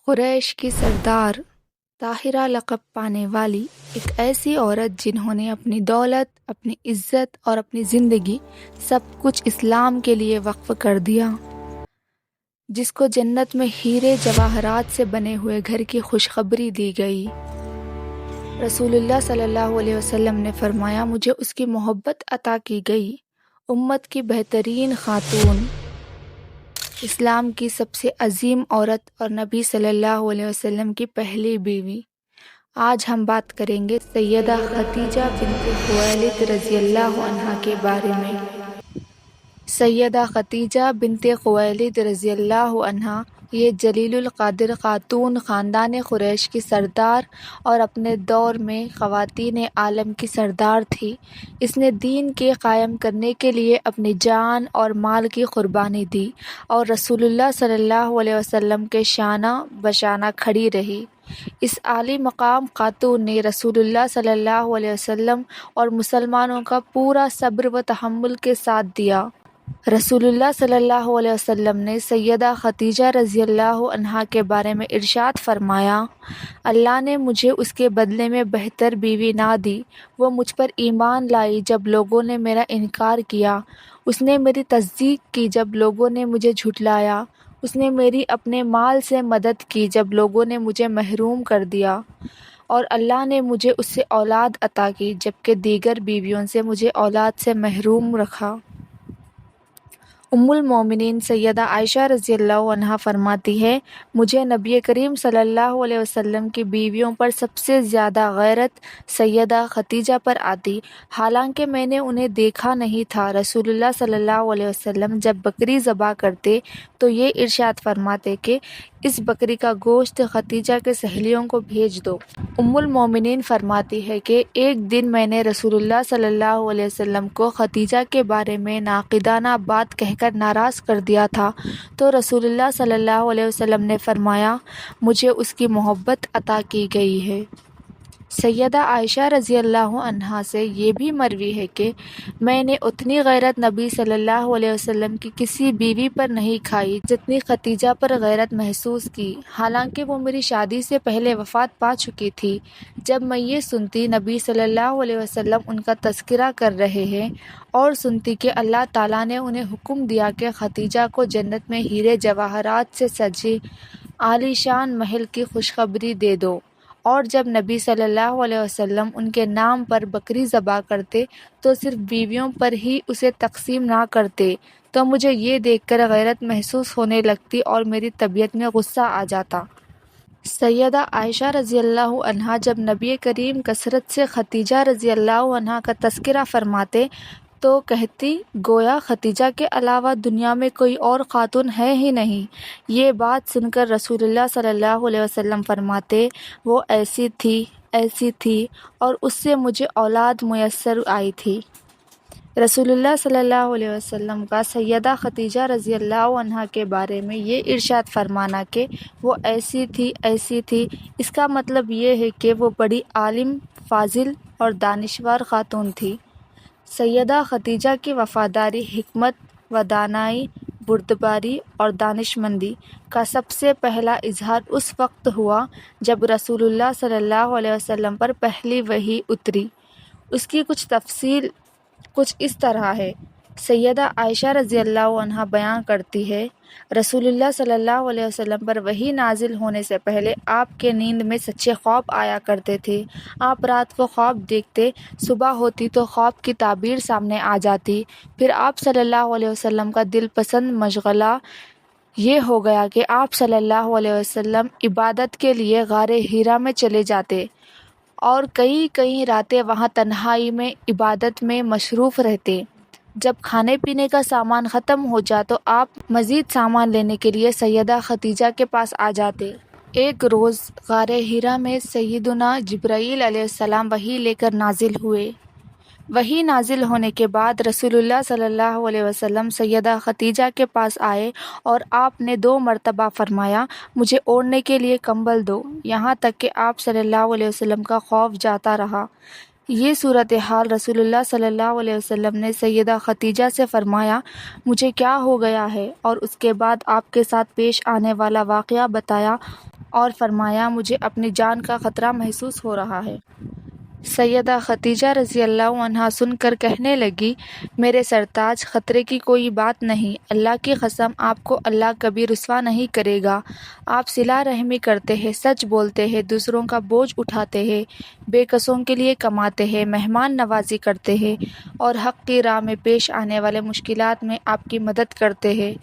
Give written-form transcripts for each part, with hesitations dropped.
قریش کی سردار طاہرہ لقب پانے والی ایک ایسی عورت جنہوں نے اپنی دولت، اپنی عزت اور اپنی زندگی سب کچھ اسلام کے لیے وقف کر دیا، جس کو جنت میں ہیرے جواہرات سے بنے ہوئے گھر کی خوشخبری دی گئی۔ رسول اللہ صلی اللہ علیہ وسلم نے فرمایا، مجھے اس کی محبت عطا کی گئی، امت کی بہترین خاتون، اسلام کی سب سے عظیم عورت اور نبی صلی اللہ علیہ وسلم کی پہلی بیوی۔ آج ہم بات کریں گے سیدہ خدیجہ بنت خویلد رضی اللہ عنہا کے بارے میں۔ سیدہ خدیجہ بنت خویلد رضی اللہ عنہا یہ جلیل القدر خاتون خاندان قریش کی سردار اور اپنے دور میں خواتین عالم کی سردار تھی۔ اس نے دین کے قائم کرنے کے لیے اپنی جان اور مال کی قربانی دی اور رسول اللہ صلی اللہ علیہ وسلم کے شانہ بشانہ کھڑی رہی۔ اس عالی مقام خاتون نے رسول اللہ صلی اللہ علیہ وسلم اور مسلمانوں کا پورا صبر و تحمل کے ساتھ دیا۔ رسول اللہ صلی اللہ علیہ وسلم نے سیدہ خدیجہ رضی اللہ عنہا کے بارے میں ارشاد فرمایا، اللہ نے مجھے اس کے بدلے میں بہتر بیوی نہ دی۔ وہ مجھ پر ایمان لائی جب لوگوں نے میرا انکار کیا، اس نے میری تصدیق کی جب لوگوں نے مجھے جھٹلایا، اس نے میری اپنے مال سے مدد کی جب لوگوں نے مجھے محروم کر دیا، اور اللہ نے مجھے اس سے اولاد عطا کی جبکہ دیگر بیویوں سے مجھے اولاد سے محروم رکھا۔ ام المومنین سیدہ عائشہ رضی اللہ عنہا فرماتی ہے، مجھے نبی کریم صلی اللہ علیہ وسلم کی بیویوں پر سب سے زیادہ غیرت سیدہ خدیجہ پر آتی، حالانکہ میں نے انہیں دیکھا نہیں تھا۔ رسول اللہ صلی اللہ علیہ وسلم جب بکری ذبح کرتے تو یہ ارشاد فرماتے کہ اس بکری کا گوشت خدیجہ کے سہیلیوں کو بھیج دو۔ ام المومنین فرماتی ہے کہ ایک دن میں نے رسول اللہ صلی اللہ علیہ وسلم کو خدیجہ کے بارے میں ناقدانہ بات کہہ کر ناراض کر دیا تھا، تو رسول اللہ صلی اللہ علیہ وسلم نے فرمایا، مجھے اس کی محبت عطا کی گئی ہے۔ سیدہ عائشہ رضی اللہ عنہا سے یہ بھی مروی ہے کہ میں نے اتنی غیرت نبی صلی اللہ علیہ وسلم کی کسی بیوی پر نہیں کھائی جتنی خدیجہ پر غیرت محسوس کی، حالانکہ وہ میری شادی سے پہلے وفات پا چکی تھی۔ جب میں یہ سنتی نبی صلی اللہ علیہ وسلم ان کا تذکرہ کر رہے ہیں اور سنتی کہ اللہ تعالیٰ نے انہیں حکم دیا کہ خدیجہ کو جنت میں ہیرے جواہرات سے سجے عالی شان محل کی خوشخبری دے دو، اور جب نبی صلی اللہ علیہ وسلم ان کے نام پر بکری ذبح کرتے تو صرف بیویوں پر ہی اسے تقسیم نہ کرتے، تو مجھے یہ دیکھ کر غیرت محسوس ہونے لگتی اور میری طبیعت میں غصہ آ جاتا۔ سیدہ عائشہ رضی اللہ عنہا جب نبی کریم کثرت سے خدیجہ رضی اللہ عنہا کا تذکرہ فرماتے تو کہتی، گویا خدیجہ کے علاوہ دنیا میں کوئی اور خاتون ہے ہی نہیں۔ یہ بات سن کر رسول اللہ صلی اللہ علیہ وسلم فرماتے، وہ ایسی تھی اور اس سے مجھے اولاد میسر آئی تھی۔ رسول اللہ صلی اللہ علیہ وسلم کا سیدہ خدیجہ رضی اللہ عنہا کے بارے میں یہ ارشاد فرمانا کہ وہ ایسی تھی، اس کا مطلب یہ ہے کہ وہ بڑی عالم، فاضل اور دانشور خاتون تھی۔ سیدہ خدیجہ کی وفاداری، حکمت و دانائی، بردباری اور دانش مندی کا سب سے پہلا اظہار اس وقت ہوا جب رسول اللہ صلی اللہ علیہ وسلم پر پہلی وحی اتری۔ اس کی کچھ تفصیل کچھ اس طرح ہے۔ سیدہ عائشہ رضی اللہ عنہا بیان کرتی ہے، رسول اللہ صلی اللہ علیہ وسلم پر وحی نازل ہونے سے پہلے آپ کے نیند میں سچے خواب آیا کرتے تھے۔ آپ رات کو خواب دیکھتے، صبح ہوتی تو خواب کی تعبیر سامنے آ جاتی، پھر آپ صلی اللہ علیہ وسلم کا دل پسند مشغلہ یہ ہو گیا کہ آپ صلی اللہ علیہ وسلم عبادت کے لیے غار حرا میں چلے جاتے اور کئی راتیں وہاں تنہائی میں عبادت میں مصروف رہتے۔ جب کھانے پینے کا سامان ختم ہو جا تو آپ مزید سامان لینے کے لیے سیدہ خدیجہ کے پاس آ جاتے۔ ایک روز غار حرا میں سیدنا جبرائیل علیہ السلام وحی لے کر نازل ہوئے۔ وحی نازل ہونے کے بعد رسول اللہ صلی اللہ علیہ وسلم سیدہ خدیجہ کے پاس آئے اور آپ نے 2 مرتبہ فرمایا، مجھے اوڑھنے کے لیے کمبل دو، یہاں تک کہ آپ صلی اللہ علیہ وسلم کا خوف جاتا رہا۔ یہ صورتحال رسول اللہ صلی اللہ علیہ وسلم نے سیدہ خدیجہ سے فرمایا مجھے کیا ہو گیا ہے، اور اس کے بعد آپ کے ساتھ پیش آنے والا واقعہ بتایا اور فرمایا مجھے اپنی جان کا خطرہ محسوس ہو رہا ہے۔ سیدہ خدیجہ رضی اللہ عنہا سن کر کہنے لگی میرے سرتاج، خطرے کی کوئی بات نہیں، اللہ کی قسم آپ کو اللہ کبھی رسوا نہیں کرے گا۔ آپ صلہ رحمی کرتے ہیں، سچ بولتے ہیں، دوسروں کا بوجھ اٹھاتے ہیں، بے کسوں کے لیے کماتے ہیں، مہمان نوازی کرتے ہیں اور حق کی راہ میں پیش آنے والے مشکلات میں آپ کی مدد کرتے ہیں۔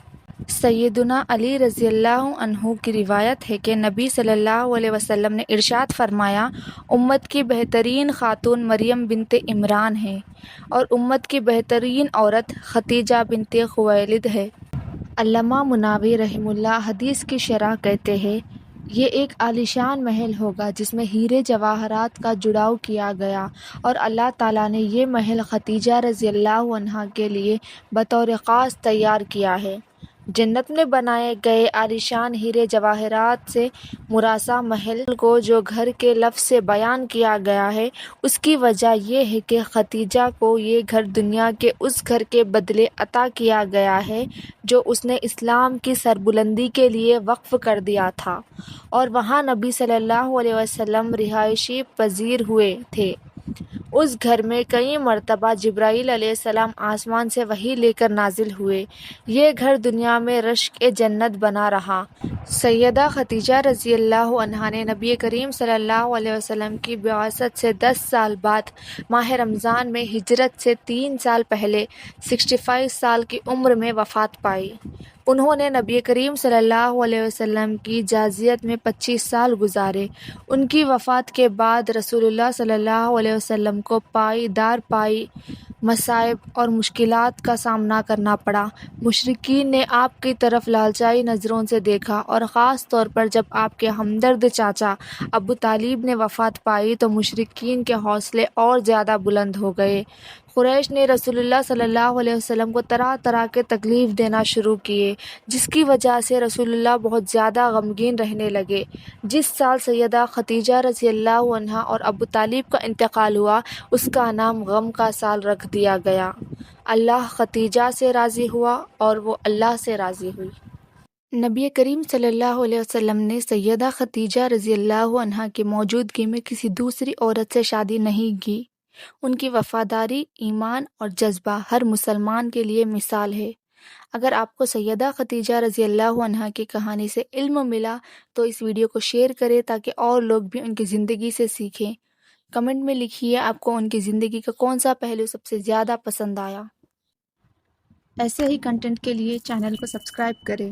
سیدنا علی رضی اللہ عنہ کی روایت ہے کہ نبی صلی اللہ علیہ وسلم نے ارشاد فرمایا امت کی بہترین خاتون مریم بنت عمران ہے اور امت کی بہترین عورت خدیجہ بنت خویلد ہے۔ علامہ مناوی رحمہ اللہ حدیث کی شرح کہتے ہیں یہ ایک عالیشان محل ہوگا جس میں ہیرے جواہرات کا جڑاؤ کیا گیا، اور اللہ تعالیٰ نے یہ محل خدیجہ رضی اللہ عنہا کے لیے بطور خاص تیار کیا ہے۔ جنت میں بنائے گئے عالیشان ہیرے جواہرات سے مرصع محل کو جو گھر کے لفظ سے بیان کیا گیا ہے، اس کی وجہ یہ ہے کہ خدیجہ کو یہ گھر دنیا کے اس گھر کے بدلے عطا کیا گیا ہے جو اس نے اسلام کی سربلندی کے لیے وقف کر دیا تھا، اور وہاں نبی صلی اللہ علیہ وسلم رہائشی پذیر ہوئے تھے۔ اس گھر میں کئی مرتبہ جبرائیل علیہ السلام آسمان سے وحی لے کر نازل ہوئے۔ یہ گھر دنیا میں رشک جنت بنا رہا۔ سیدہ خدیجہ رضی اللہ عنہا نے نبی کریم صلی اللہ علیہ وسلم کی بعثت سے 10 سال بعد ماہ رمضان میں ہجرت سے 3 سال پہلے 65 سال کی عمر میں وفات پائی۔ انہوں نے نبی کریم صلی اللہ علیہ وسلم کی جازیت میں 25 سال گزارے۔ ان کی وفات کے بعد رسول اللہ صلی اللہ علیہ وسلم کو پائی در پائی مصائب اور مشکلات کا سامنا کرنا پڑا۔ مشرکین نے آپ کی طرف لالچائی نظروں سے دیکھا، اور خاص طور پر جب آپ کے ہمدرد چاچا ابو طالب نے وفات پائی تو مشرکین کے حوصلے اور زیادہ بلند ہو گئے۔ قریش نے رسول اللہ صلی اللہ علیہ وسلم کو طرح طرح کے تکلیف دینا شروع کیے، جس کی وجہ سے رسول اللہ بہت زیادہ غمگین رہنے لگے۔ جس سال سیدہ خدیجہ رضی اللہ عنہا اور ابو طالب کا انتقال ہوا، اس کا نام غم کا سال رکھ دیا گیا۔ اللہ خدیجہ سے راضی ہوا اور وہ اللہ سے راضی ہوئی۔ نبی کریم صلی اللہ علیہ وسلم نے سیدہ خدیجہ رضی اللہ عنہا کی موجودگی میں کسی دوسری عورت سے شادی نہیں کی۔ ان کی وفاداری، ایمان اور جذبہ ہر مسلمان کے لیے مثال ہے۔ اگر آپ کو سیدہ خدیجہ رضی اللہ عنہا کی کہانی سے علم ملا تو اس ویڈیو کو شیئر کریں تاکہ اور لوگ بھی ان کی زندگی سے سیکھیں۔ کمنٹ میں لکھیے آپ کو ان کی زندگی کا کون سا پہلو سب سے زیادہ پسند آیا۔ ایسے ہی کنٹینٹ کے لیے چینل کو سبسکرائب کریں۔